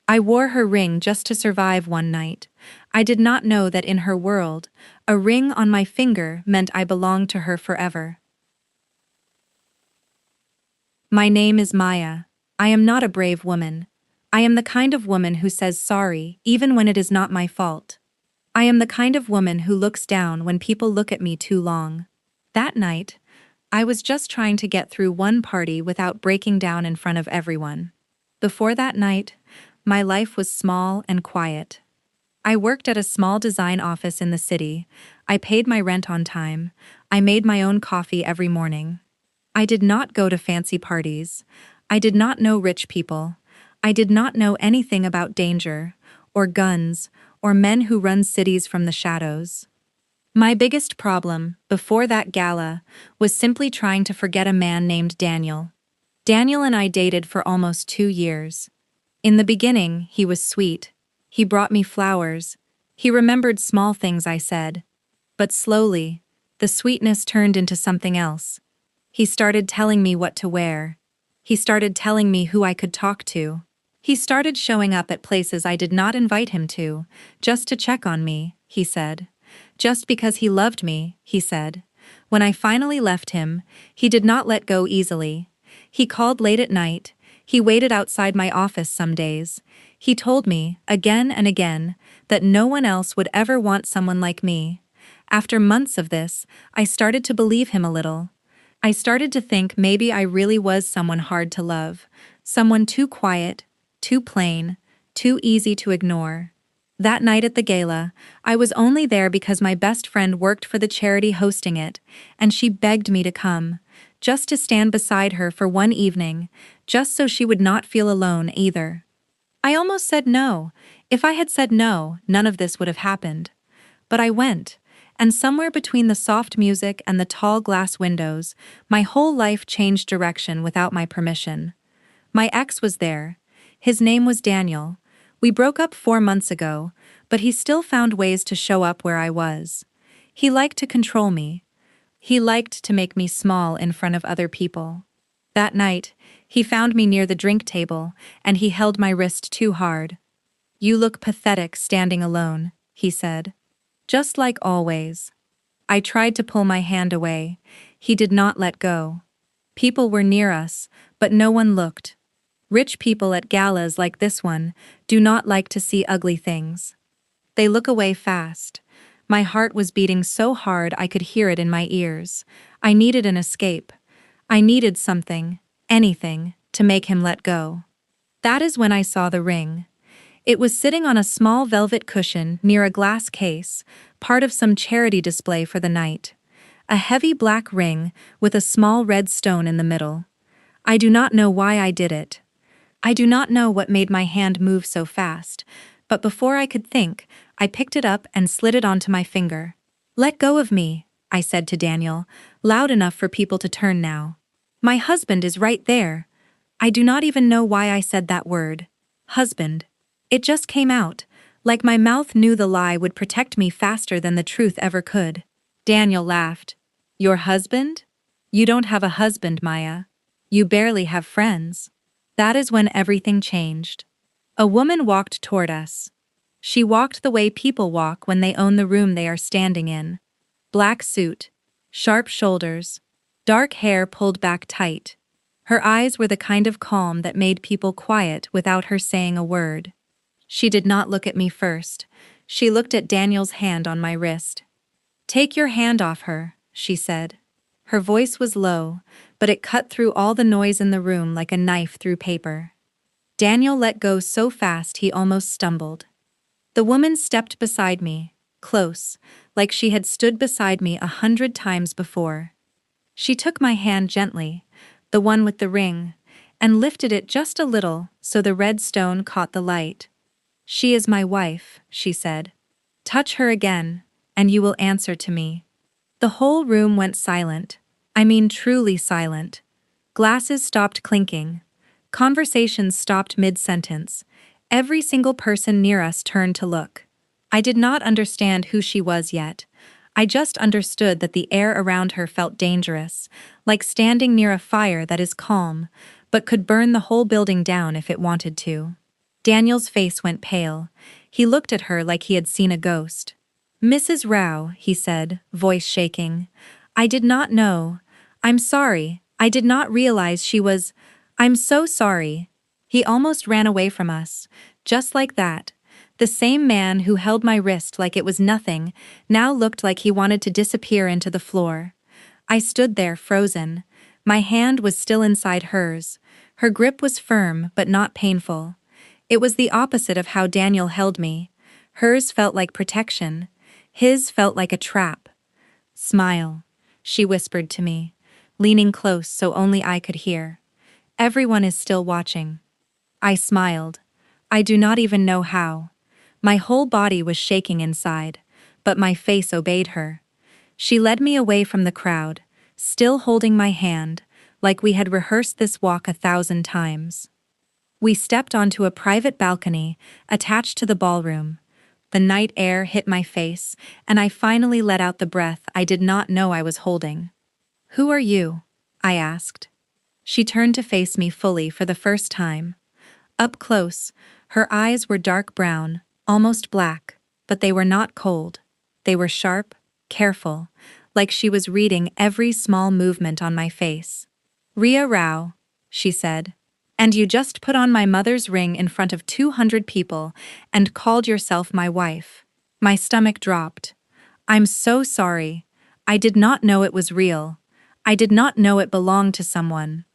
I wore her ring just to survive one night. I did not know that in her world, a ring on my finger meant I belonged to her forever. My name is Maya. I am not a brave woman. I am the kind of woman who says sorry even when it is not my fault. I am the kind of woman who looks down when people look at me too long. That night, I was just trying to get through one party without breaking down in front of everyone. Before that night, my life was small and quiet. I worked at a small design office in the city. I paid my rent on time. I made my own coffee every morning. I did not go to fancy parties. I did not know rich people. I did not know anything about danger, or guns, or men who run cities from the shadows. My biggest problem, before that gala, was simply trying to forget a man named Daniel. Daniel and I dated for almost 2 years. In the beginning, he was sweet. He brought me flowers. He remembered small things I said. But slowly, the sweetness turned into something else. He started telling me what to wear. He started telling me who I could talk to. He started showing up at places I did not invite him to, just to check on me, he said. Just because he loved me, he said. When I finally left him, he did not let go easily. He called late at night. He waited outside my office some days. He told me, again and again, that no one else would ever want someone like me. After months of this, I started to believe him a little. I started to think maybe I really was someone hard to love, someone too quiet, too plain, too easy to ignore. That night at the gala, I was only there because my best friend worked for the charity hosting it, and she begged me to come, just to stand beside her for one evening, just so she would not feel alone either. I almost said no. If I had said no, none of this would have happened. But I went, and somewhere between the soft music and the tall glass windows, my whole life changed direction without my permission. My ex was there. His name was Daniel. We broke up 4 months ago, but he still found ways to show up where I was. He liked to control me. He liked to make me small in front of other people. That night, he found me near the drink table, and he held my wrist too hard. "You look pathetic standing alone," he said. Just like always. I tried to pull my hand away. He did not let go. People were near us, but no one looked. Rich people at galas like this one do not like to see ugly things. They look away fast. My heart was beating so hard I could hear it in my ears. I needed an escape. I needed something, anything, to make him let go. That is when I saw the ring. It was sitting on a small velvet cushion near a glass case, part of some charity display for the night. A heavy black ring with a small red stone in the middle. I do not know why I did it. I do not know what made my hand move so fast, but before I could think, I picked it up and slid it onto my finger. "Let go of me," I said to Daniel, loud enough for people to turn now. "My husband is right there." I do not even know why I said that word. Husband. It just came out, like my mouth knew the lie would protect me faster than the truth ever could. Daniel laughed. "Your husband? You don't have a husband, Maya. You barely have friends." That is when everything changed. A woman walked toward us. She walked the way people walk when they own the room they are standing in. Black suit, sharp shoulders, dark hair pulled back tight. Her eyes were the kind of calm that made people quiet without her saying a word. She did not look at me first. She looked at Daniel's hand on my wrist. "Take your hand off her," she said. Her voice was low, but it cut through all the noise in the room like a knife through paper. Daniel let go so fast he almost stumbled. The woman stepped beside me, close, like she had stood beside me 100 times before. She took my hand gently, the one with the ring, and lifted it just a little so the red stone caught the light. "She is my wife," she said. "Touch her again, and you will answer to me." The whole room went silent. I mean truly silent. Glasses stopped clinking. Conversations stopped mid-sentence. Every single person near us turned to look. I did not understand who she was yet. I just understood that the air around her felt dangerous, like standing near a fire that is calm, but could burn the whole building down if it wanted to. Daniel's face went pale. He looked at her like he had seen a ghost. "Mrs. Rao," he said, voice shaking. "I did not know. I'm sorry. I did not realize she was. I'm so sorry." He almost ran away from us. Just like that. The same man who held my wrist like it was nothing now looked like he wanted to disappear into the floor. I stood there frozen. My hand was still inside hers. Her grip was firm but not painful. It was the opposite of how Daniel held me. Hers felt like protection. His felt like a trap. "Smile," she whispered to me, leaning close so only I could hear. "Everyone is still watching." I smiled. I do not even know how. My whole body was shaking inside, but my face obeyed her. She led me away from the crowd, still holding my hand, like we had rehearsed this walk 1,000 times. We stepped onto a private balcony attached to the ballroom. The night air hit my face, and I finally let out the breath I did not know I was holding. "Who are you?" I asked. She turned to face me fully for the first time. Up close, her eyes were dark brown, almost black, but they were not cold. They were sharp, careful, like she was reading every small movement on my face. "Ria Rao," she said. "And you just put on my mother's ring in front of 200 people and called yourself my wife." My stomach dropped. "I'm so sorry. I did not know it was real. I did not know it belonged to someone.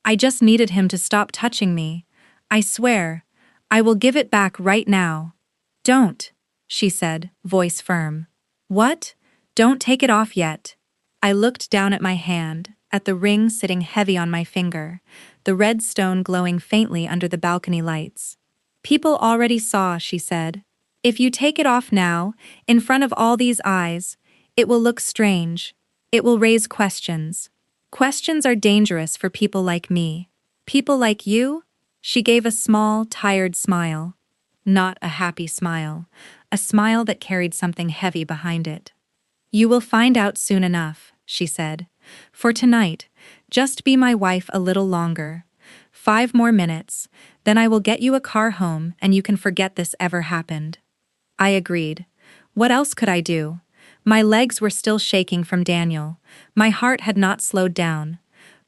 I just needed him to stop touching me. I swear, I will give it back right now." "Don't," she said, voice firm. "What? Don't take it off yet." I looked down at my hand, at the ring sitting heavy on my finger, the red stone glowing faintly under the balcony lights. "People already saw," she said. "If you take it off now, in front of all these eyes, it will look strange. It will raise questions. Questions are dangerous for people like me. People like you?" She gave a small, tired smile. Not a happy smile. A smile that carried something heavy behind it. "You will find out soon enough," she said. "For tonight, just be my wife a little longer. 5 more minutes, then I will get you a car home and you can forget this ever happened." I agreed. What else could I do? My legs were still shaking from Daniel. My heart had not slowed down.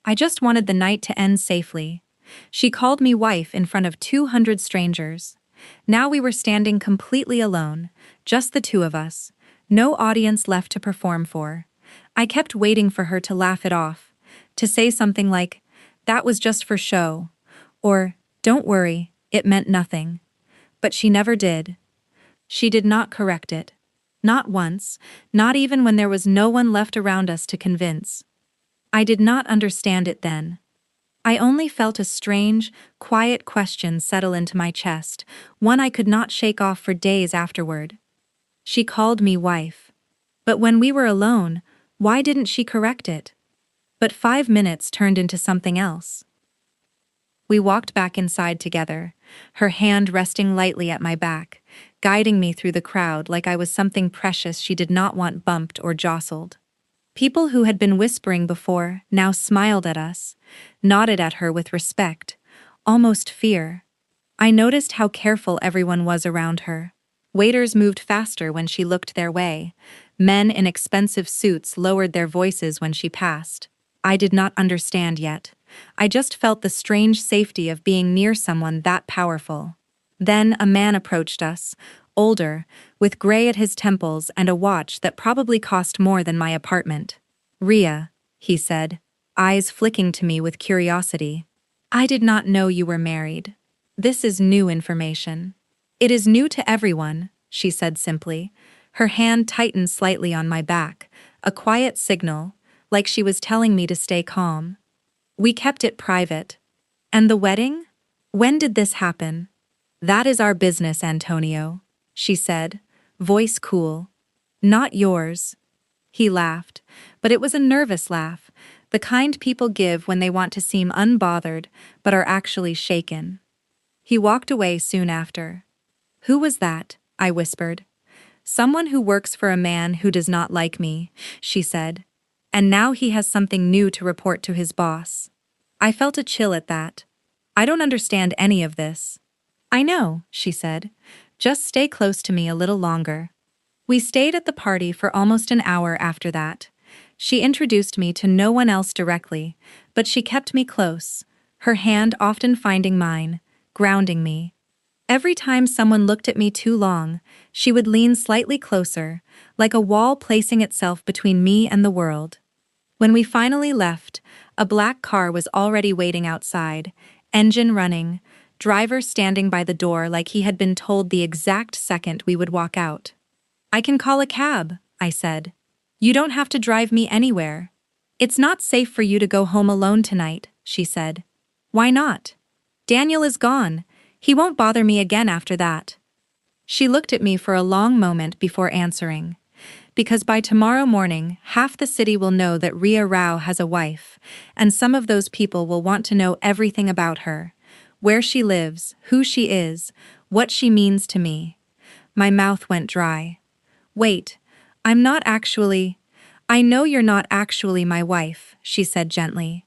I just wanted the night to end safely. She called me wife in front of 200 strangers. Now we were standing completely alone, just the two of us. No audience left to perform for. I kept waiting for her to laugh it off, to say something like, "That was just for show," or, "Don't worry, it meant nothing." But she never did. She did not correct it. Not once, not even when there was no one left around us to convince. I did not understand it then. I only felt a strange, quiet question settle into my chest, one I could not shake off for days afterward. She called me wife. But when we were alone, why didn't she correct it? But 5 minutes turned into something else. We walked back inside together, her hand resting lightly at my back, guiding me through the crowd like I was something precious she did not want bumped or jostled. People who had been whispering before now smiled at us, nodded at her with respect, almost fear. I noticed how careful everyone was around her. Waiters moved faster when she looked their way. Men in expensive suits lowered their voices when she passed. I did not understand yet. I just felt the strange safety of being near someone that powerful. Then a man approached us, older, with gray at his temples and a watch that probably cost more than my apartment. "Ria," he said, eyes flicking to me with curiosity. "I did not know you were married. This is new information." "It is new to everyone," she said simply. Her hand tightened slightly on my back, a quiet signal, like she was telling me to stay calm. "We kept it private." "And the wedding? When did this happen?" "That is our business, Antonio," she said, voice cool. "Not yours." He laughed, but it was a nervous laugh, the kind people give when they want to seem unbothered but are actually shaken. He walked away soon after. "Who was that?" I whispered. "Someone who works for a man who does not like me," she said. "And now he has something new to report to his boss." I felt a chill at that. I don't understand any of this. I know, she said. Just stay close to me a little longer. We stayed at the party for almost an hour after that. She introduced me to no one else directly, but she kept me close, her hand often finding mine, grounding me. Every time someone looked at me too long, she would lean slightly closer, like a wall placing itself between me and the world. When we finally left, a black car was already waiting outside, engine running, driver standing by the door like he had been told the exact second we would walk out. I can call a cab, I said. You don't have to drive me anywhere. It's not safe for you to go home alone tonight, she said. Why not? Daniel is gone. He won't bother me again after that. She looked at me for a long moment before answering. Because by tomorrow morning, half the city will know that Ria Rao has a wife, and some of those people will want to know everything about her. Where she lives, who she is, what she means to me. My mouth went dry. Wait, I know you're not actually my wife, she said gently.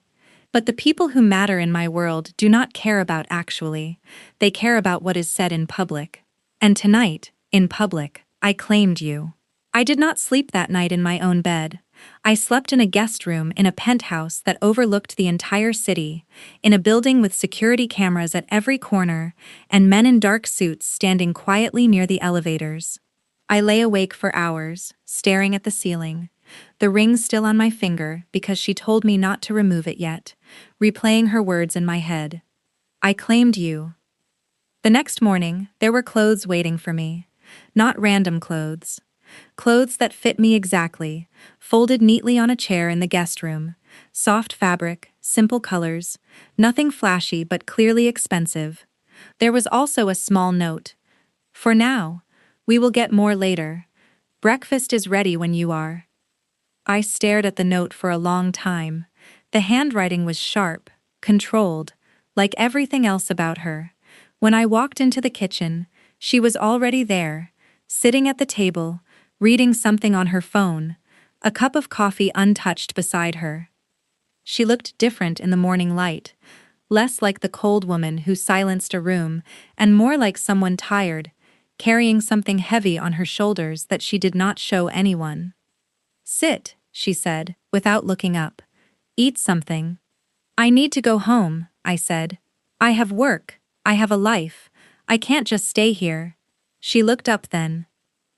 But the people who matter in my world do not care about actually. They care about what is said in public. And tonight, in public, I claimed you. I did not sleep that night in my own bed. I slept in a guest room in a penthouse that overlooked the entire city, in a building with security cameras at every corner, and men in dark suits standing quietly near the elevators. I lay awake for hours, staring at the ceiling, the ring still on my finger because she told me not to remove it yet, replaying her words in my head. I claimed you. The next morning, there were clothes waiting for me. Not random clothes. Clothes that fit me exactly, folded neatly on a chair in the guest room. Soft fabric, simple colors, nothing flashy but clearly expensive. There was also a small note. For now, we will get more later. Breakfast is ready when you are. I stared at the note for a long time. The handwriting was sharp, controlled, like everything else about her. When I walked into the kitchen, she was already there, sitting at the table, reading something on her phone, a cup of coffee untouched beside her. She looked different in the morning light, less like the cold woman who silenced a room, and more like someone tired, carrying something heavy on her shoulders that she did not show anyone. Sit, she said, without looking up. Eat something. I need to go home, I said. I have work, I have a life. I can't just stay here. She looked up then.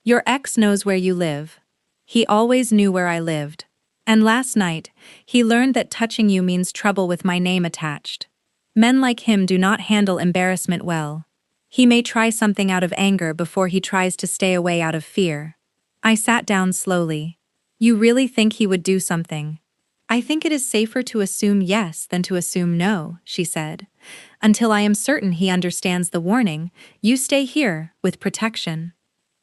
Your ex knows where you live. He always knew where I lived. And last night, he learned that touching you means trouble with my name attached. Men like him do not handle embarrassment well. He may try something out of anger before he tries to stay away out of fear. I sat down slowly. You really think he would do something? I think it is safer to assume yes than to assume no, she said. Until I am certain he understands the warning, you stay here, with protection.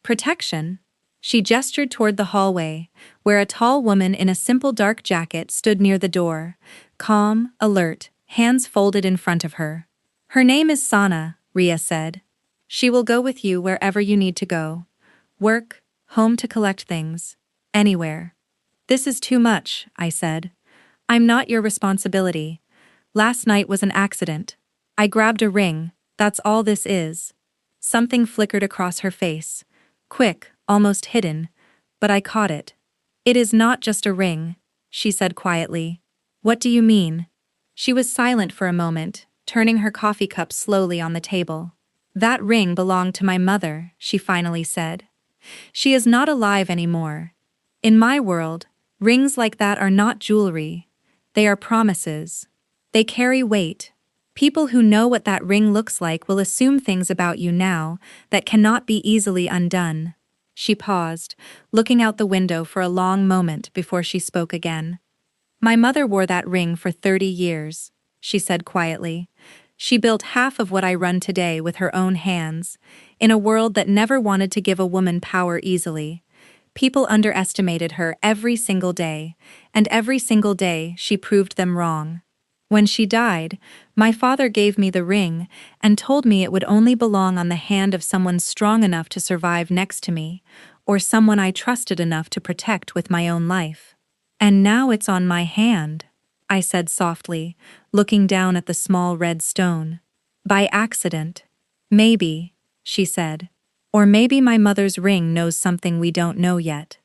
Protection? She gestured toward the hallway, where a tall woman in a simple dark jacket stood near the door, calm, alert, hands folded in front of her. Her name is Sana, Ria said. She will go with you wherever you need to go. Work, home to collect things. Anywhere. This is too much, I said. I'm not your responsibility. Last night was an accident. I grabbed a ring, that's all this is. Something flickered across her face. Quick, almost hidden, but I caught it. It is not just a ring, she said quietly. What do you mean? She was silent for a moment, turning her coffee cup slowly on the table. That ring belonged to my mother, she finally said. She is not alive anymore. In my world, rings like that are not jewelry. They are promises. They carry weight. People who know what that ring looks like will assume things about you now that cannot be easily undone. She paused, looking out the window for a long moment before she spoke again. My mother wore that ring for 30 years, she said quietly. She built half of what I run today with her own hands, in a world that never wanted to give a woman power easily. People underestimated her every single day, and every single day she proved them wrong. When she died, my father gave me the ring and told me it would only belong on the hand of someone strong enough to survive next to me, or someone I trusted enough to protect with my own life. And now it's on my hand, I said softly, looking down at the small red stone. By accident. Maybe, she said. Or maybe my mother's ring knows something we don't know yet.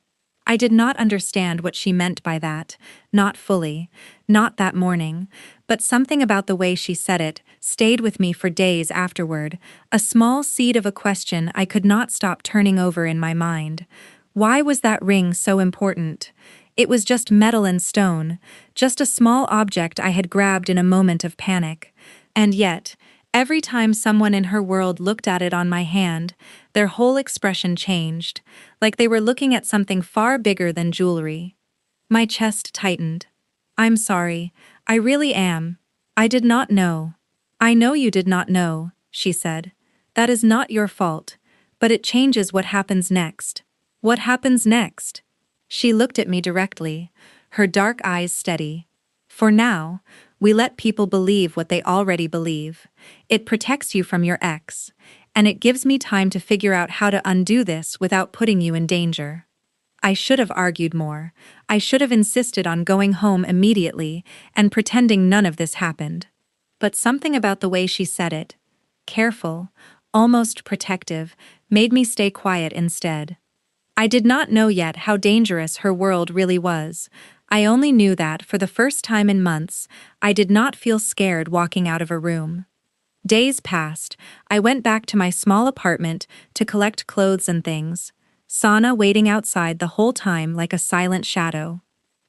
I did not understand what she meant by that, not fully, not that morning, but something about the way she said it stayed with me for days afterward, a small seed of a question I could not stop turning over in my mind. Why was that ring so important? It was just metal and stone, just a small object I had grabbed in a moment of panic. And yet, every time someone in her world looked at it on my hand, their whole expression changed, like they were looking at something far bigger than jewelry. My chest tightened. I'm sorry, I really am. I did not know. I know you did not know, she said. That is not your fault, but it changes what happens next. What happens next? She looked at me directly, her dark eyes steady. For now, we let people believe what they already believe. It protects you from your ex, and it gives me time to figure out how to undo this without putting you in danger. I should have argued more. I should have insisted on going home immediately and pretending none of this happened. But something about the way she said it, careful, almost protective, made me stay quiet instead. I did not know yet how dangerous her world really was. I only knew that, for the first time in months, I did not feel scared walking out of a room. Days passed. I went back to my small apartment to collect clothes and things, Sana waiting outside the whole time like a silent shadow.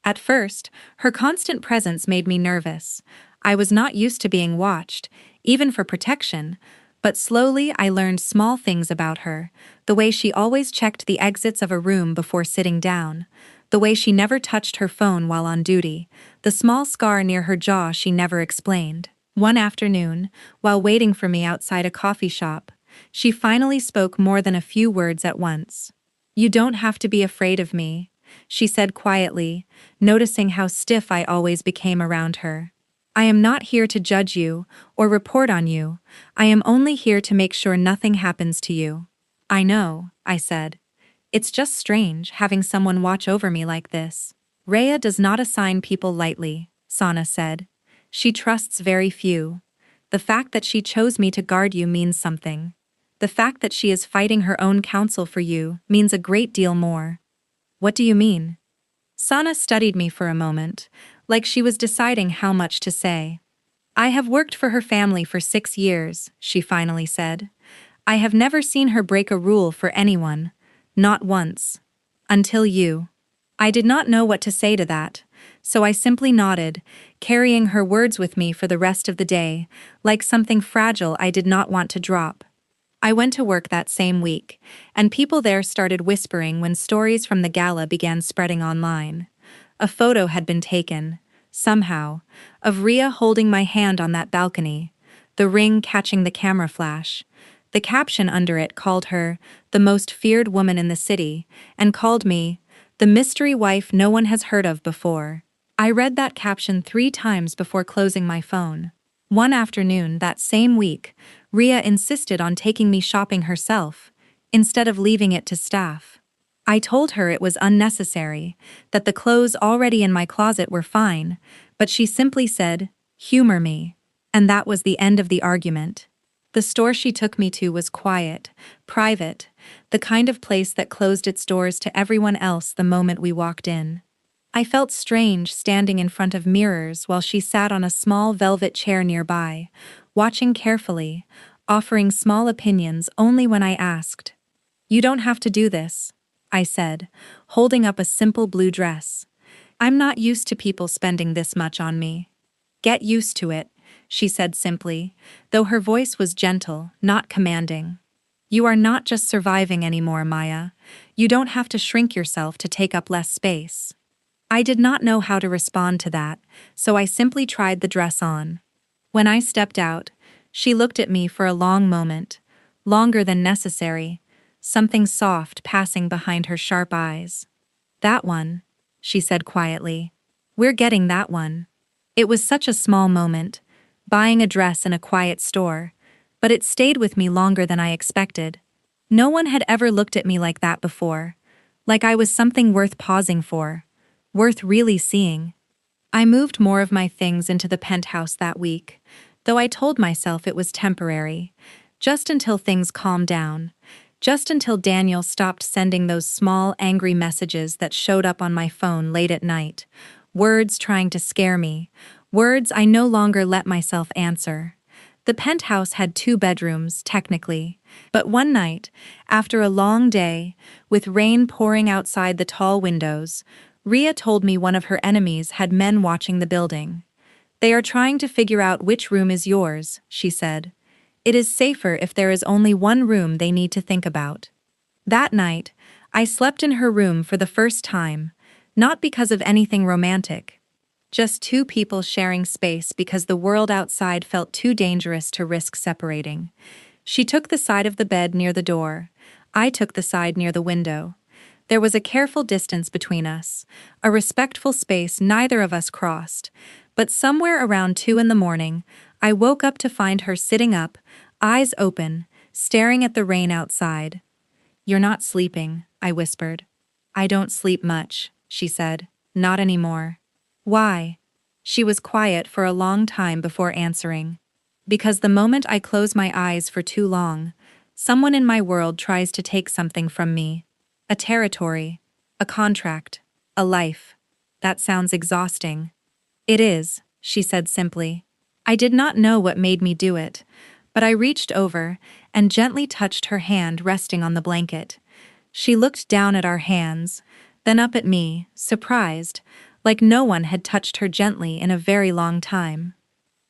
At first, her constant presence made me nervous. I was not used to being watched, even for protection, but slowly I learned small things about her, the way she always checked the exits of a room before sitting down, the way she never touched her phone while on duty, the small scar near her jaw she never explained. One afternoon, while waiting for me outside a coffee shop, she finally spoke more than a few words at once. "You don't have to be afraid of me," she said quietly, noticing how stiff I always became around her. "I am not here to judge you or report on you. I am only here to make sure nothing happens to you." "I know," I said. "It's just strange having someone watch over me like this." "Rhea does not assign people lightly," Sana said. "She trusts very few. The fact that she chose me to guard you means something. The fact that she is fighting her own counsel for you means a great deal more." "What do you mean?" Sana studied me for a moment, like she was deciding how much to say. "I have worked for her family for 6 years," she finally said. "I have never seen her break a rule for anyone, not once. Until you." I did not know what to say to that, so I simply nodded, carrying her words with me for the rest of the day, like something fragile I did not want to drop. I went to work that same week, and people there started whispering when stories from the gala began spreading online. A photo had been taken, somehow, of Rhea holding my hand on that balcony, the ring catching the camera flash. The caption under it called her the most feared woman in the city, and called me the mystery wife no one has heard of before. I read that caption 3 times before closing my phone. One afternoon that same week, Rhea insisted on taking me shopping herself, instead of leaving it to staff. I told her it was unnecessary, that the clothes already in my closet were fine, but she simply said, "Humor me." And that was the end of the argument. The store she took me to was quiet, private, the kind of place that closed its doors to everyone else the moment we walked in. I felt strange standing in front of mirrors while she sat on a small velvet chair nearby, watching carefully, offering small opinions only when I asked. "You don't have to do this," I said, holding up a simple blue dress. "I'm not used to people spending this much on me." "Get used to it," she said simply, though her voice was gentle, not commanding. "You are not just surviving anymore, Maya. You don't have to shrink yourself to take up less space." I did not know how to respond to that, so I simply tried the dress on. When I stepped out, she looked at me for a long moment, longer than necessary, something soft passing behind her sharp eyes. "That one," she said quietly. "We're getting that one." It was such a small moment, buying a dress in a quiet store, but it stayed with me longer than I expected. No one had ever looked at me like that before, like I was something worth pausing for, worth really seeing. I moved more of my things into the penthouse that week, though I told myself it was temporary. Just until things calmed down. Just until Daniel stopped sending those small, angry messages that showed up on my phone late at night. Words trying to scare me. Words I no longer let myself answer. The penthouse had 2 bedrooms, technically. But one night, after a long day, with rain pouring outside the tall windows, Ria told me one of her enemies had men watching the building. "They are trying to figure out which room is yours," she said. "It is safer if there is only one room they need to think about." That night, I slept in her room for the first time, not because of anything romantic. Just 2 people sharing space because the world outside felt too dangerous to risk separating. She took the side of the bed near the door. I took the side near the window. There was a careful distance between us, a respectful space neither of us crossed. But somewhere around 2 in the morning, I woke up to find her sitting up, eyes open, staring at the rain outside. "You're not sleeping," I whispered. "I don't sleep much," she said. "Not anymore." "Why?" She was quiet for a long time before answering. "Because the moment I close my eyes for too long, someone in my world tries to take something from me. A territory, a contract, a life. That sounds exhausting." "It is," she said simply. I did not know what made me do it, but I reached over and gently touched her hand resting on the blanket. She looked down at our hands, then up at me, surprised, like no one had touched her gently in a very long time.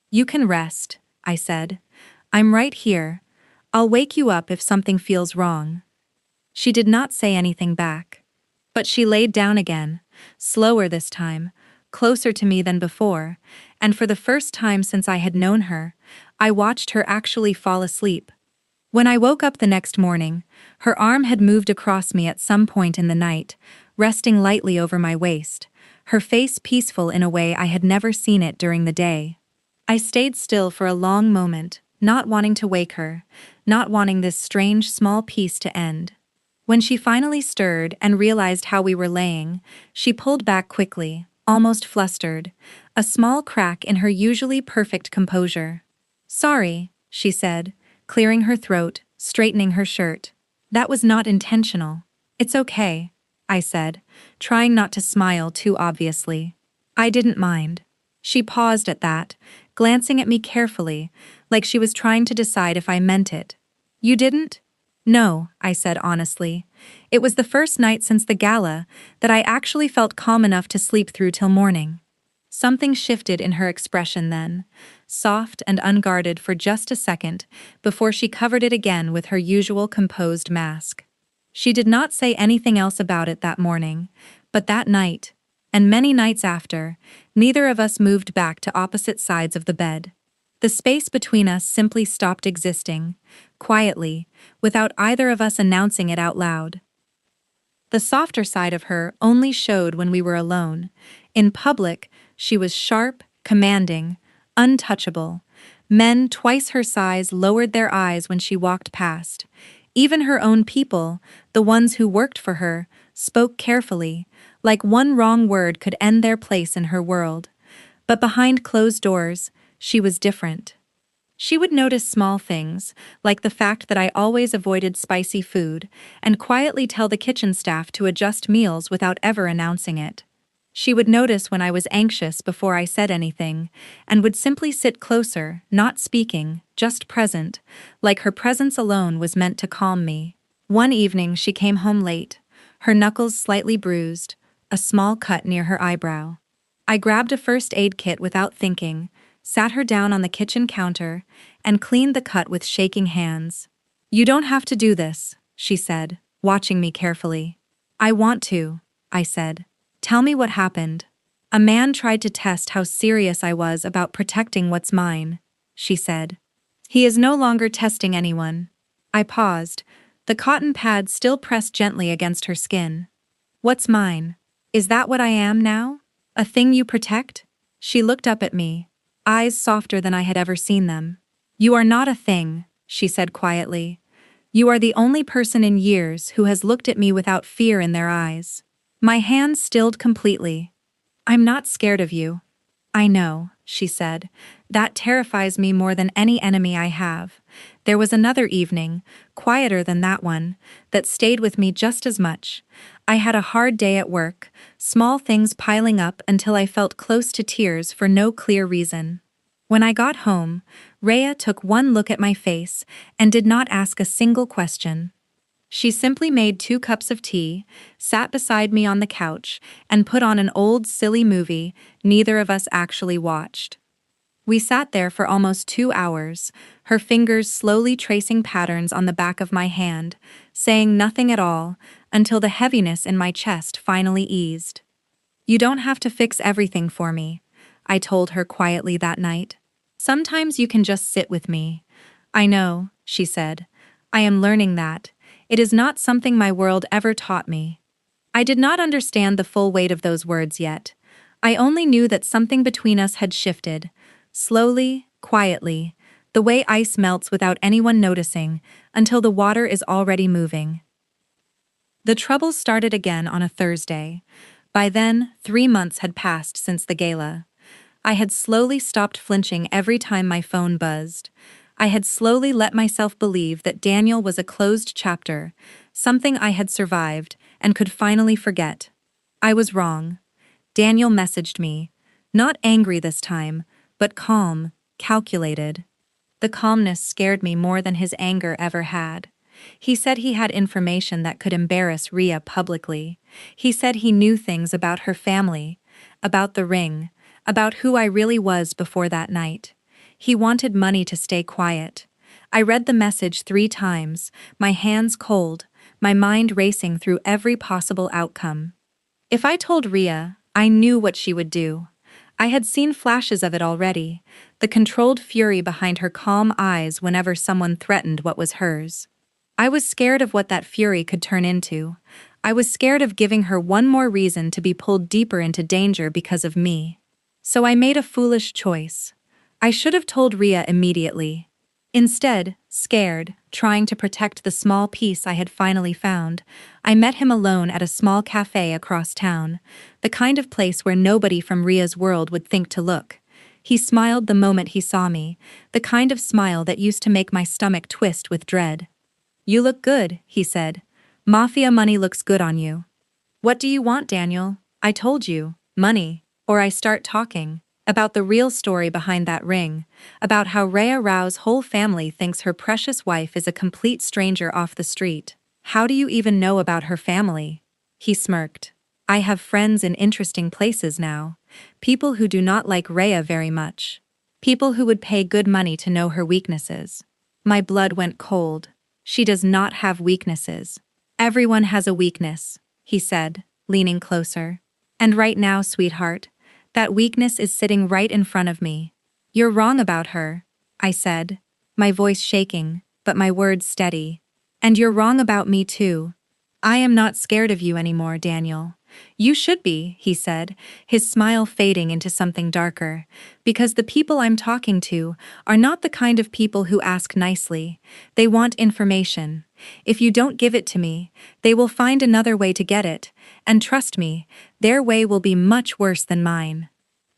"You can rest," I said. "I'm right here. I'll wake you up if something feels wrong." She did not say anything back. But she laid down again, slower this time, closer to me than before, and for the first time since I had known her, I watched her actually fall asleep. When I woke up the next morning, her arm had moved across me at some point in the night, resting lightly over my waist, her face peaceful in a way I had never seen it during the day. I stayed still for a long moment, not wanting to wake her, not wanting this strange small peace to end. When she finally stirred and realized how we were laying, she pulled back quickly, almost flustered, a small crack in her usually perfect composure. "Sorry," she said, clearing her throat, straightening her shirt. "That was not intentional." "It's okay," I said, trying not to smile too obviously. "I didn't mind." She paused at that, glancing at me carefully, like she was trying to decide if I meant it. "You didn't?" "No," I said honestly. It was the first night since the gala that I actually felt calm enough to sleep through till morning. Something shifted in her expression then, soft and unguarded for just a second, before she covered it again with her usual composed mask. She did not say anything else about it that morning, but that night, and many nights after, neither of us moved back to opposite sides of the bed. The space between us simply stopped existing, quietly, without either of us announcing it out loud. The softer side of her only showed when we were alone. In public, she was sharp, commanding, untouchable. Men twice her size lowered their eyes when she walked past. Even her own people, the ones who worked for her, spoke carefully, like one wrong word could end their place in her world. But behind closed doors, she was different. She would notice small things, like the fact that I always avoided spicy food, and quietly tell the kitchen staff to adjust meals without ever announcing it. She would notice when I was anxious before I said anything, and would simply sit closer, not speaking, just present, like her presence alone was meant to calm me. One evening she came home late, her knuckles slightly bruised, a small cut near her eyebrow. I grabbed a first aid kit without thinking, sat her down on the kitchen counter, and cleaned the cut with shaking hands. "You don't have to do this," she said, watching me carefully. "I want to," I said. "Tell me what happened." "A man tried to test how serious I was about protecting what's mine," she said. "He is no longer testing anyone." I paused, the cotton pad still pressed gently against her skin. "What's mine? Is that what I am now? A thing you protect?" She looked up at me, eyes softer than I had ever seen them. "You are not a thing," she said quietly. "You are the only person in years who has looked at me without fear in their eyes." My hands stilled completely. "I'm not scared of you." "I know," she said. "That terrifies me more than any enemy I have. There was another evening, quieter than that one, that stayed with me just as much. I had a hard day at work, small things piling up until I felt close to tears for no clear reason. When I got home, Rhea took one look at my face and did not ask a single question. She simply made 2 cups of tea, sat beside me on the couch, and put on an old silly movie neither of us actually watched. We sat there for almost 2 hours, her fingers slowly tracing patterns on the back of my hand, saying nothing at all, until the heaviness in my chest finally eased. "You don't have to fix everything for me," I told her quietly that night. "Sometimes you can just sit with me." "I know," she said. "I am learning that. It is not something my world ever taught me." I did not understand the full weight of those words yet. I only knew that something between us had shifted, slowly, quietly, the way ice melts without anyone noticing, until the water is already moving. The troubles started again on a Thursday. By then, 3 months had passed since the gala. I had slowly stopped flinching every time my phone buzzed. I had slowly let myself believe that Daniel was a closed chapter, something I had survived and could finally forget. I was wrong. Daniel messaged me, not angry this time, but calm, calculated. The calmness scared me more than his anger ever had. He said he had information that could embarrass Rhea publicly. He said he knew things about her family, about the ring, about who I really was before that night. He wanted money to stay quiet. I read the message 3 times, my hands cold, my mind racing through every possible outcome. If I told Rhea, I knew what she would do. I had seen flashes of it already, the controlled fury behind her calm eyes whenever someone threatened what was hers. I was scared of what that fury could turn into. I was scared of giving her one more reason to be pulled deeper into danger because of me. So I made a foolish choice. I should have told Rhea immediately. Instead, scared, trying to protect the small peace I had finally found, I met him alone at a small cafe across town, the kind of place where nobody from Rhea's world would think to look. He smiled the moment he saw me, the kind of smile that used to make my stomach twist with dread. "You look good," he said. "Mafia money looks good on you." "What do you want, Daniel?" "I told you, money." Or I start talking about the real story behind that ring, about how Rhea Rao's whole family thinks her precious wife is a complete stranger off the street. "How do you even know about her family?" He smirked. "I have friends in interesting places now. People who do not like Rhea very much. People who would pay good money to know her weaknesses." My blood went cold. "She does not have weaknesses." "Everyone has a weakness," he said, leaning closer. "And right now, sweetheart, that weakness is sitting right in front of me." "You're wrong about her," I said, my voice shaking, but my words steady. "And you're wrong about me too. I am not scared of you anymore, Daniel." "You should be," he said, his smile fading into something darker, "because the people I'm talking to are not the kind of people who ask nicely. They want information. If you don't give it to me, they will find another way to get it, and trust me, their way will be much worse than mine."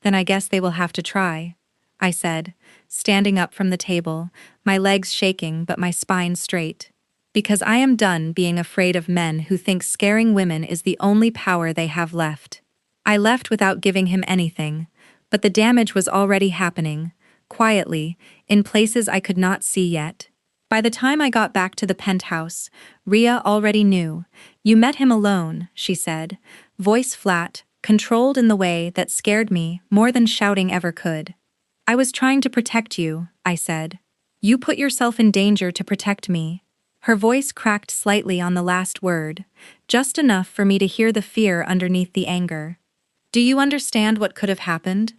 "Then I guess they will have to try," I said, standing up from the table, my legs shaking but my spine straight. "Because I am done being afraid of men who think scaring women is the only power they have left." I left without giving him anything, but the damage was already happening, quietly, in places I could not see yet. By the time I got back to the penthouse, Rhea already knew. "You met him alone," she said, voice flat, controlled in the way that scared me more than shouting ever could. "I was trying to protect you," I said. "You put yourself in danger to protect me." Her voice cracked slightly on the last word, just enough for me to hear the fear underneath the anger. "Do you understand what could have happened?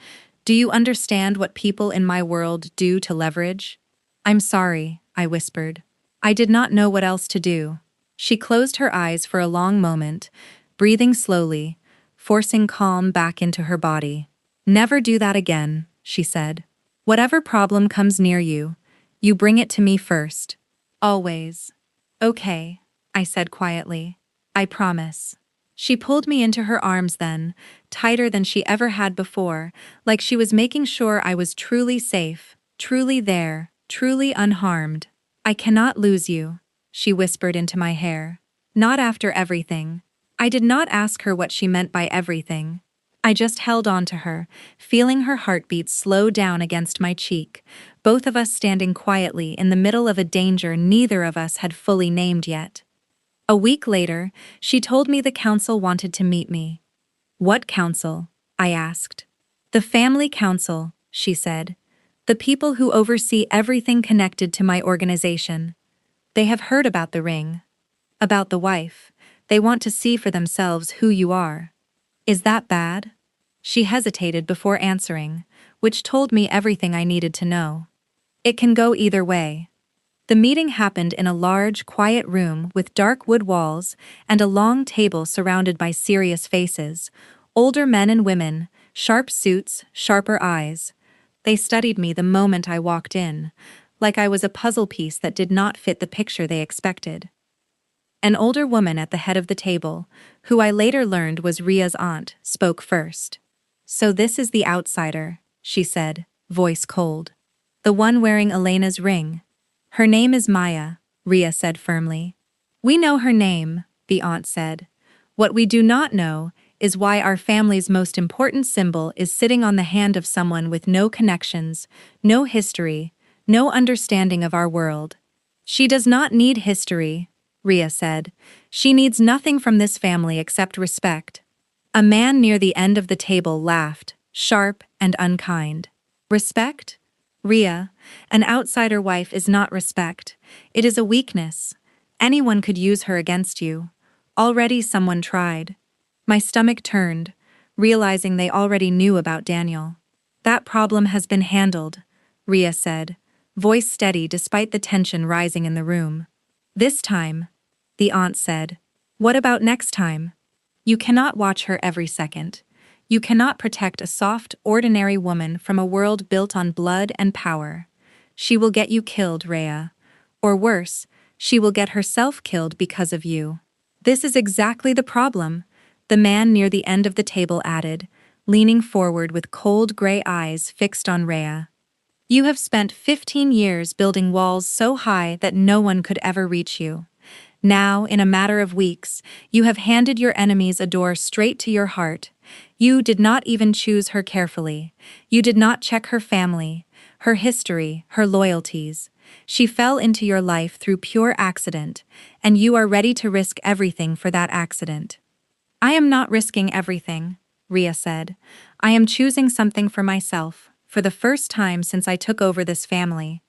Do you understand what people in my world do to leverage?" "I'm sorry," I whispered. "I did not know what else to do." She closed her eyes for a long moment, breathing slowly, forcing calm back into her body. "Never do that again," she said. "Whatever problem comes near you, you bring it to me first. Always." "Okay," I said quietly. "I promise." She pulled me into her arms then, tighter than she ever had before, like she was making sure I was truly safe, truly there, truly unharmed. I cannot lose you, she whispered into my hair. Not after everything. I did not ask her what she meant by everything. I just held on to her, feeling her heartbeat slow down against my cheek, both of us standing quietly in the middle of a danger neither of us had fully named yet. A week later, she told me the council wanted to meet me. What council? I asked. The family council, she said. The people who oversee everything connected to my organization. They have heard about the ring. About the wife. They want to see for themselves who you are. Is that bad? She hesitated before answering, which told me everything I needed to know. It can go either way. The meeting happened in a large, quiet room with dark wood walls and a long table surrounded by serious faces, older men and women, sharp suits, sharper eyes. They studied me the moment I walked in, like I was a puzzle piece that did not fit the picture they expected. An older woman at the head of the table, who I later learned was Ria's aunt, spoke first. So this is the outsider, she said, voice cold. The one wearing Elena's ring. Her name is Maya, Ria said firmly. We know her name, the aunt said. What we do not know is why our family's most important symbol is sitting on the hand of someone with no connections, no history, no understanding of our world. She does not need history, Ria said. She needs nothing from this family except respect. A man near the end of the table laughed, sharp and unkind. Respect? Ria, an outsider wife is not respect. It is a weakness. Anyone could use her against you. Already someone tried. My stomach turned, realizing they already knew about Daniel. That problem has been handled, Ria said, voice steady despite the tension rising in the room. This time, the aunt said. What about next time? You cannot watch her every second. You cannot protect a soft, ordinary woman from a world built on blood and power. She will get you killed, Rhea. Or worse, she will get herself killed because of you. This is exactly the problem, the man near the end of the table added, leaning forward with cold gray eyes fixed on Rhea. You have spent 15 years building walls so high that no one could ever reach you. Now, in a matter of weeks, you have handed your enemies a door straight to your heart. You did not even choose her carefully. You did not check her family, her history, her loyalties. She fell into your life through pure accident, and you are ready to risk everything for that accident. I am not risking everything, Ria said. I am choosing something for myself, for the first time since I took over this family.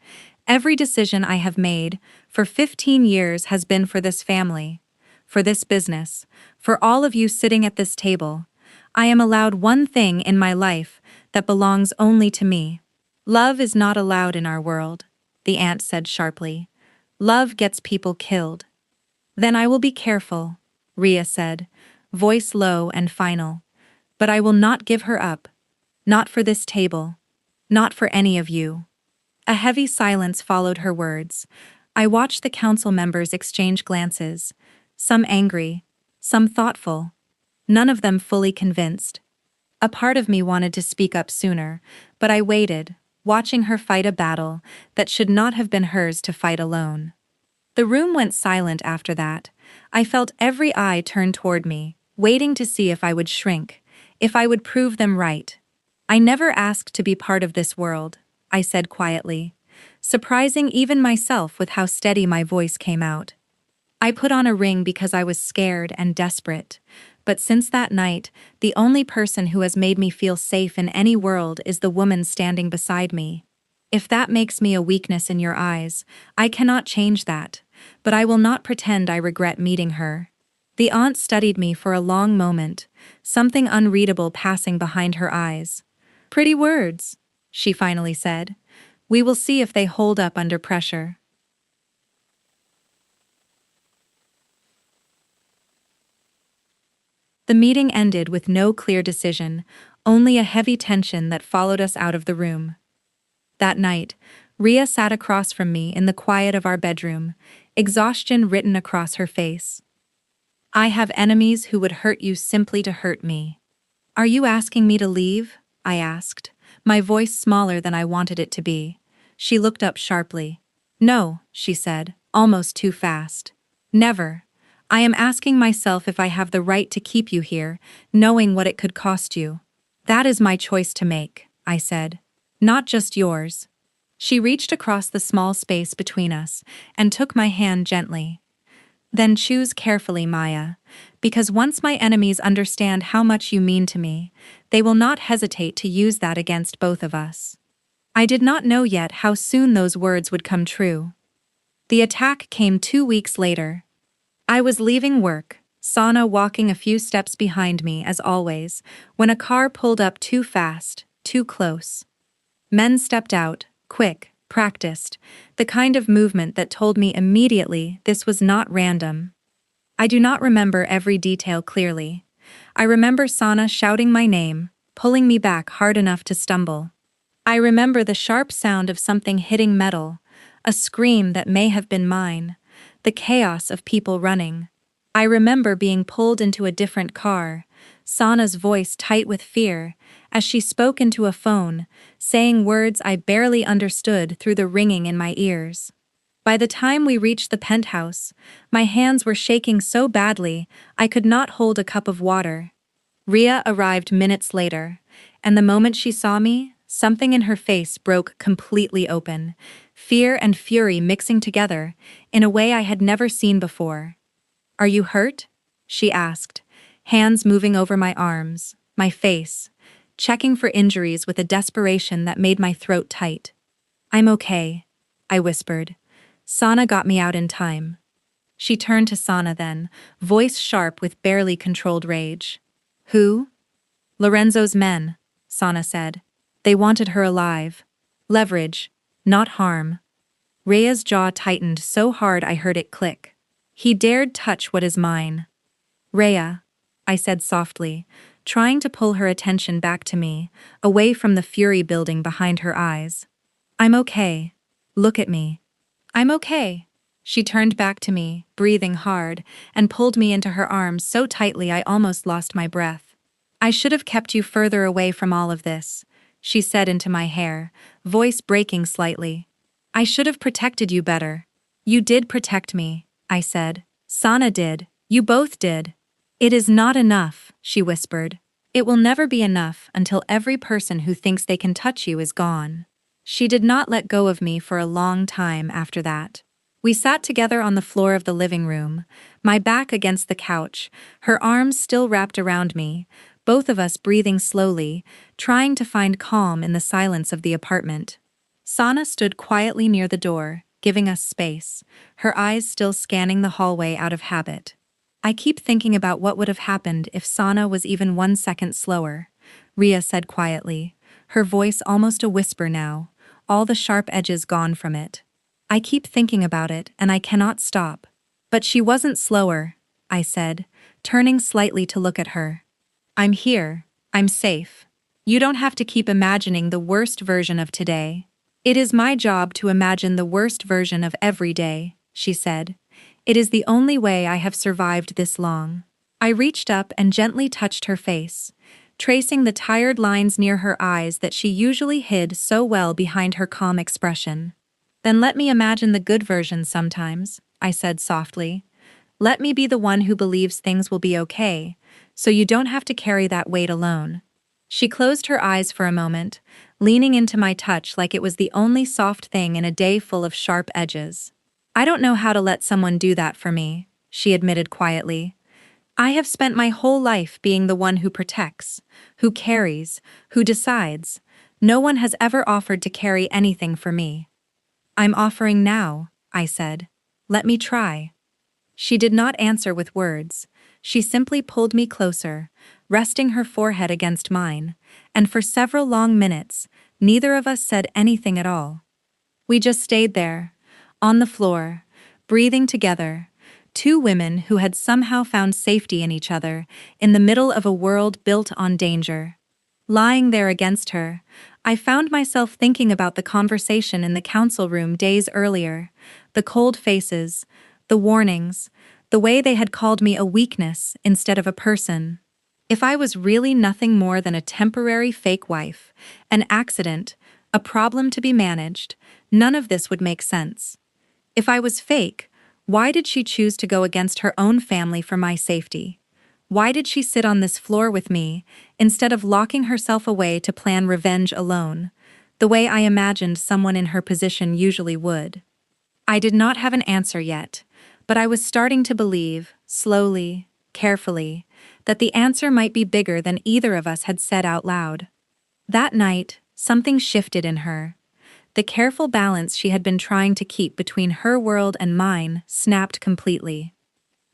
Every decision I have made for 15 years has been for this family, for this business, for all of you sitting at this table. I am allowed one thing in my life that belongs only to me. Love is not allowed in our world, the aunt said sharply. Love gets people killed. Then I will be careful, Ria said, voice low and final. But I will not give her up. Not for this table. Not for any of you. A heavy silence followed her words. I watched the council members exchange glances, some angry, some thoughtful, none of them fully convinced. A part of me wanted to speak up sooner, but I waited, watching her fight a battle that should not have been hers to fight alone. The room went silent after that. I felt every eye turn toward me, waiting to see if I would shrink, if I would prove them right. I never asked to be part of this world, I said quietly, surprising even myself with how steady my voice came out. I put on a ring because I was scared and desperate, but since that night, the only person who has made me feel safe in any world is the woman standing beside me. If that makes me a weakness in your eyes, I cannot change that, but I will not pretend I regret meeting her. The aunt studied me for a long moment, something unreadable passing behind her eyes. Pretty words, she finally said. We will see if they hold up under pressure. The meeting ended with no clear decision, only a heavy tension that followed us out of the room. That night, Ria sat across from me in the quiet of our bedroom, exhaustion written across her face. I have enemies who would hurt you simply to hurt me. Are you asking me to leave? I asked, my voice smaller than I wanted it to be. She looked up sharply. No, she said, almost too fast. Never. I am asking myself if I have the right to keep you here, knowing what it could cost you. That is my choice to make, I said. Not just yours. She reached across the small space between us and took my hand gently. Then choose carefully, Maya, because once my enemies understand how much you mean to me, they will not hesitate to use that against both of us. I did not know yet how soon those words would come true. The attack came 2 weeks later. I was leaving work, Sana walking a few steps behind me as always, when a car pulled up too fast, too close. Men stepped out, quick, practiced, the kind of movement that told me immediately this was not random. I do not remember every detail clearly. I remember Sana shouting my name, pulling me back hard enough to stumble. I remember the sharp sound of something hitting metal, a scream that may have been mine, the chaos of people running. I remember being pulled into a different car, Sana's voice tight with fear, as she spoke into a phone, saying words I barely understood through the ringing in my ears. By the time we reached the penthouse, my hands were shaking so badly I could not hold a cup of water. Ria arrived minutes later, and the moment she saw me, something in her face broke completely open, fear and fury mixing together in a way I had never seen before. "Are you hurt?" she asked, hands moving over my arms, my face, checking for injuries with a desperation that made my throat tight. "I'm okay," I whispered. "Sana got me out in time." She turned to Sana then, voice sharp with barely controlled rage. "Who?" "Lorenzo's men," Sana said. "They wanted her alive. Leverage, not harm." Rhea's jaw tightened so hard I heard it click. "He dared touch what is mine." "Rhea," I said softly, trying to pull her attention back to me, away from the fury building behind her eyes. "I'm okay. Look at me." "I'm okay." She turned back to me, breathing hard, and pulled me into her arms so tightly I almost lost my breath. "I should have kept you further away from all of this," she said into my hair, voice breaking slightly. "I should have protected you better." "You did protect me," I said. "Sana did. You both did." "It is not enough," she whispered. "It will never be enough until every person who thinks they can touch you is gone." She did not let go of me for a long time after that. We sat together on the floor of the living room, my back against the couch, her arms still wrapped around me, both of us breathing slowly, trying to find calm in the silence of the apartment. Sana stood quietly near the door, giving us space, her eyes still scanning the hallway out of habit. "I keep thinking about what would have happened if Sana was even 1 second slower," Ria said quietly, her voice almost a whisper now, all the sharp edges gone from it. "I keep thinking about it and I cannot stop." "But she wasn't slower," I said, turning slightly to look at her. "I'm here. I'm safe. You don't have to keep imagining the worst version of today." "It is my job to imagine the worst version of every day," she said. "It is the only way I have survived this long." I reached up and gently touched her face, tracing the tired lines near her eyes that she usually hid so well behind her calm expression. "Then let me imagine the good version sometimes," I said softly. "Let me be the one who believes things will be okay, so you don't have to carry that weight alone." She closed her eyes for a moment, leaning into my touch like it was the only soft thing in a day full of sharp edges. "I don't know how to let someone do that for me," she admitted quietly. "I have spent my whole life being the one who protects, who carries, who decides. No one has ever offered to carry anything for me." "I'm offering now," I said. "Let me try." She did not answer with words. She simply pulled me closer, resting her forehead against mine, and for several long minutes, neither of us said anything at all. We just stayed there, on the floor, breathing together, two women who had somehow found safety in each other, in the middle of a world built on danger. Lying there against her, I found myself thinking about the conversation in the council room days earlier, the cold faces, the warnings, the way they had called me a weakness instead of a person. If I was really nothing more than a temporary fake wife, an accident, a problem to be managed, none of this would make sense. If I was fake, why did she choose to go against her own family for my safety? Why did she sit on this floor with me, instead of locking herself away to plan revenge alone, the way I imagined someone in her position usually would? I did not have an answer yet, but I was starting to believe, slowly, carefully, that the answer might be bigger than either of us had said out loud. That night, something shifted in her. The careful balance she had been trying to keep between her world and mine snapped completely.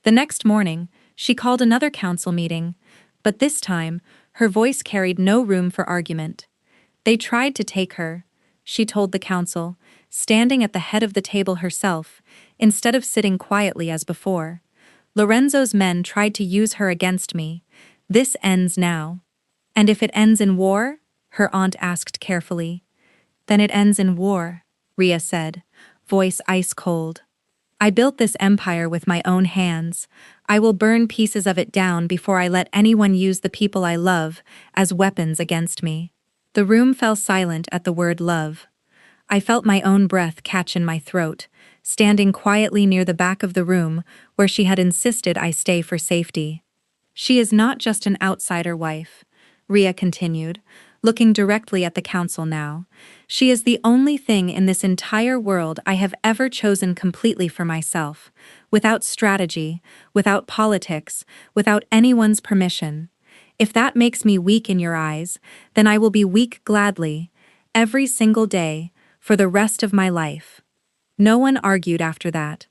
The next morning, she called another council meeting, but this time, her voice carried no room for argument. They tried to take her, she told the council, standing at the head of the table herself, instead of sitting quietly as before. Lorenzo's men tried to use her against me. This ends now. And if it ends in war? Her aunt asked carefully. Then it ends in war, Ria said, voice ice cold. I built this empire with my own hands. I will burn pieces of it down before I let anyone use the people I love as weapons against me. The room fell silent at the word love. I felt my own breath catch in my throat, standing quietly near the back of the room where she had insisted I stay for safety. She is not just an outsider wife, Ria continued, looking directly at the council now. She is the only thing in this entire world I have ever chosen completely for myself, without strategy, without politics, without anyone's permission. If that makes me weak in your eyes, then I will be weak gladly, every single day, for the rest of my life. No one argued after that.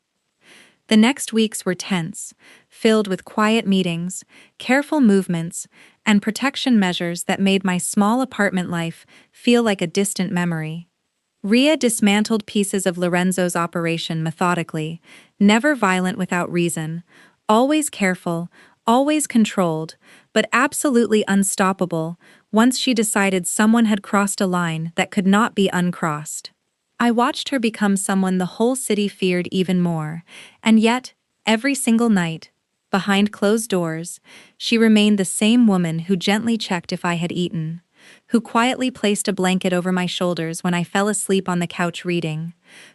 The next weeks were tense, filled with quiet meetings, careful movements, and protection measures that made my small apartment life feel like a distant memory. Ria dismantled pieces of Lorenzo's operation methodically, never violent without reason, always careful, always controlled, but absolutely unstoppable once she decided someone had crossed a line that could not be uncrossed. I watched her become someone the whole city feared even more, and yet, every single night, behind closed doors, she remained the same woman who gently checked if I had eaten, who quietly placed a blanket over my shoulders when I fell asleep on the couch reading,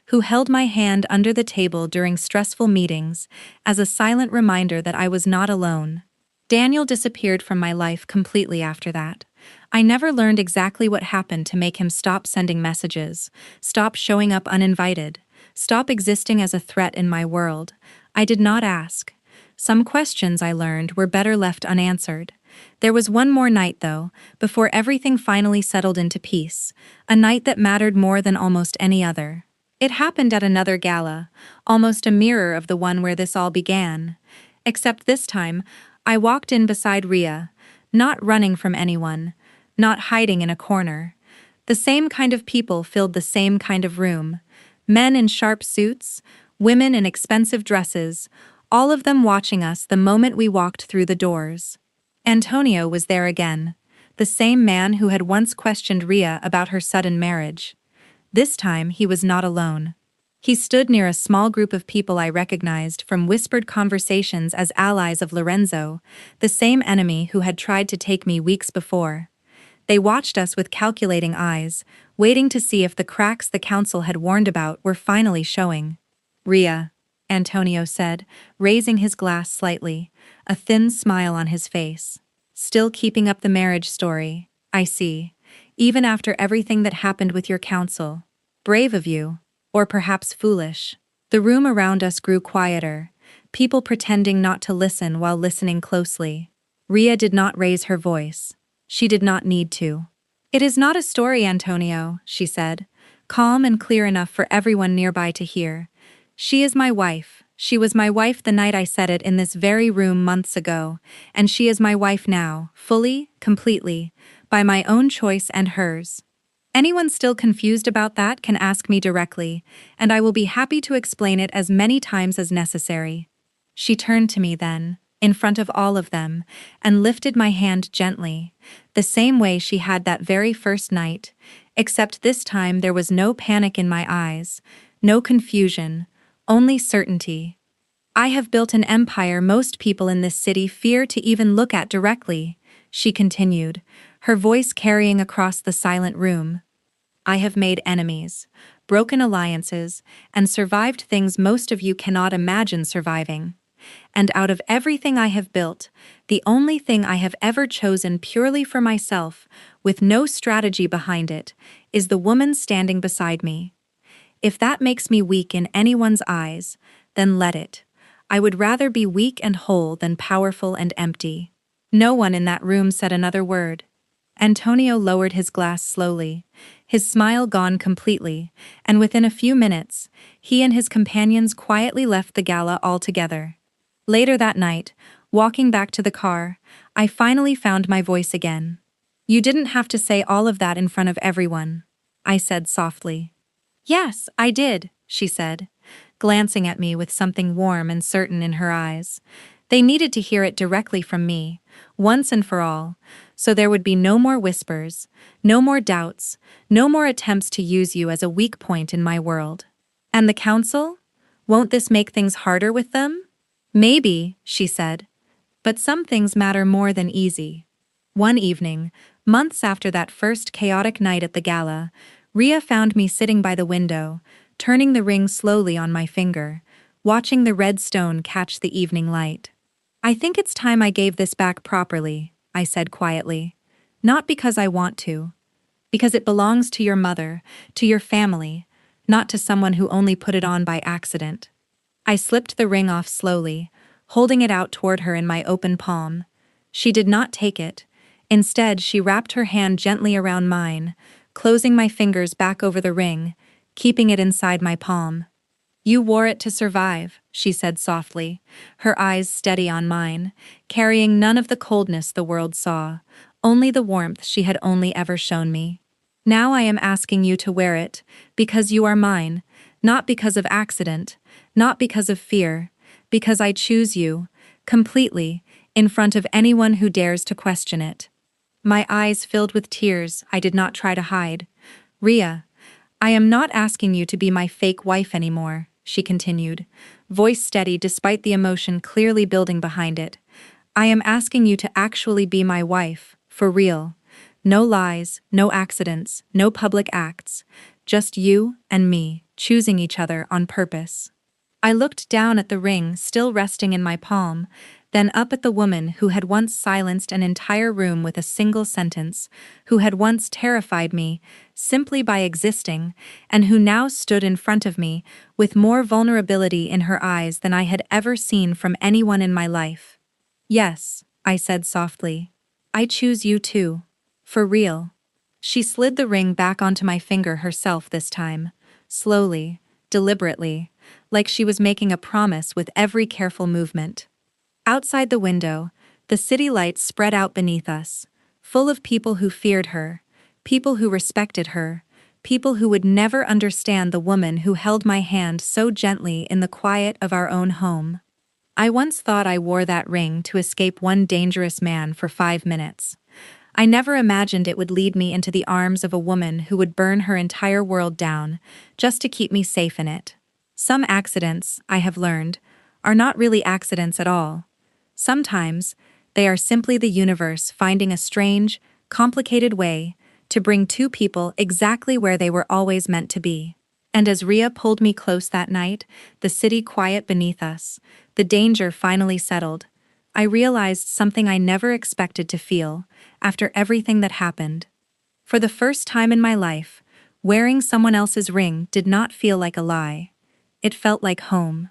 who held my hand under the table during stressful meetings as a silent reminder that I was not alone. Daniel disappeared from my life completely after that. I never learned exactly what happened to make him stop sending messages, stop showing up uninvited, stop existing as a threat in my world. I did not ask. Some questions, I learned, were better left unanswered. There was one more night, though, before everything finally settled into peace, a night that mattered more than almost any other. It happened at another gala, almost a mirror of the one where this all began. Except this time, I walked in beside Ria, not running from anyone, not hiding in a corner. The same kind of people filled the same kind of room. Men in sharp suits, women in expensive dresses, all of them watching us the moment we walked through the doors. Antonio was there again, the same man who had once questioned Ria about her sudden marriage. This time he was not alone. He stood near a small group of people I recognized from whispered conversations as allies of Lorenzo, the same enemy who had tried to take me weeks before. They watched us with calculating eyes, waiting to see if the cracks the council had warned about were finally showing. Ria, Antonio said, raising his glass slightly, a thin smile on his face. Still keeping up the marriage story, I see. Even after everything that happened with your council. Brave of you. Or perhaps foolish. The room around us grew quieter, people pretending not to listen while listening closely. Ria did not raise her voice. She did not need to. It is not a story, Antonio, she said, calm and clear enough for everyone nearby to hear. She is my wife. She was my wife the night I said it in this very room months ago, and she is my wife now, fully, completely, by my own choice and hers. Anyone still confused about that can ask me directly, and I will be happy to explain it as many times as necessary. She turned to me then, in front of all of them, and lifted my hand gently, the same way she had that very first night, except this time there was no panic in my eyes, no confusion, only certainty. I have built an empire most people in this city fear to even look at directly, she continued, her voice carrying across the silent room. I have made enemies, broken alliances, and survived things most of you cannot imagine surviving. And out of everything I have built, the only thing I have ever chosen purely for myself, with no strategy behind it, is the woman standing beside me. If that makes me weak in anyone's eyes, then let it. I would rather be weak and whole than powerful and empty. No one in that room said another word. Antonio lowered his glass slowly, his smile gone completely, and within a few minutes, he and his companions quietly left the gala altogether. Later that night, walking back to the car, I finally found my voice again. "You didn't have to say all of that in front of everyone," I said softly. "Yes, I did," she said, glancing at me with something warm and certain in her eyes. They needed to hear it directly from me, once and for all, so there would be no more whispers, no more doubts, no more attempts to use you as a weak point in my world. "And the council? Won't this make things harder with them?" "Maybe," she said, "but some things matter more than easy." One evening, months after that first chaotic night at the gala, Ria found me sitting by the window, turning the ring slowly on my finger, watching the red stone catch the evening light. "I think it's time I gave this back properly," I said quietly. "Not because I want to. Because it belongs to your mother, to your family, not to someone who only put it on by accident." I slipped the ring off slowly, holding it out toward her in my open palm. She did not take it. Instead, she wrapped her hand gently around mine, closing my fingers back over the ring, keeping it inside my palm. "You wore it to survive," she said softly, her eyes steady on mine, carrying none of the coldness the world saw, only the warmth she had only ever shown me. "Now I am asking you to wear it, because you are mine, not because of accident, not because of fear, because I choose you, completely, in front of anyone who dares to question it." My eyes filled with tears I did not try to hide. "Ria, I am not asking you to be my fake wife anymore," she continued, voice steady despite the emotion clearly building behind it. "I am asking you to actually be my wife, for real. No lies, no accidents, no public acts. Just you and me, choosing each other on purpose." I looked down at the ring still resting in my palm, then up at the woman who had once silenced an entire room with a single sentence, who had once terrified me simply by existing, and who now stood in front of me with more vulnerability in her eyes than I had ever seen from anyone in my life. "Yes," I said softly. "I choose you too. For real." She slid the ring back onto my finger herself this time, slowly, deliberately, like she was making a promise with every careful movement. Outside the window, the city lights spread out beneath us, full of people who feared her, people who respected her, people who would never understand the woman who held my hand so gently in the quiet of our own home. I once thought I wore that ring to escape one dangerous man for 5 minutes. I never imagined it would lead me into the arms of a woman who would burn her entire world down, just to keep me safe in it. Some accidents, I have learned, are not really accidents at all. Sometimes, they are simply the universe finding a strange, complicated way to bring two people exactly where they were always meant to be. And as Ria pulled me close that night, the city quiet beneath us, the danger finally settled, I realized something I never expected to feel after everything that happened. For the first time in my life, wearing someone else's ring did not feel like a lie. It felt like home.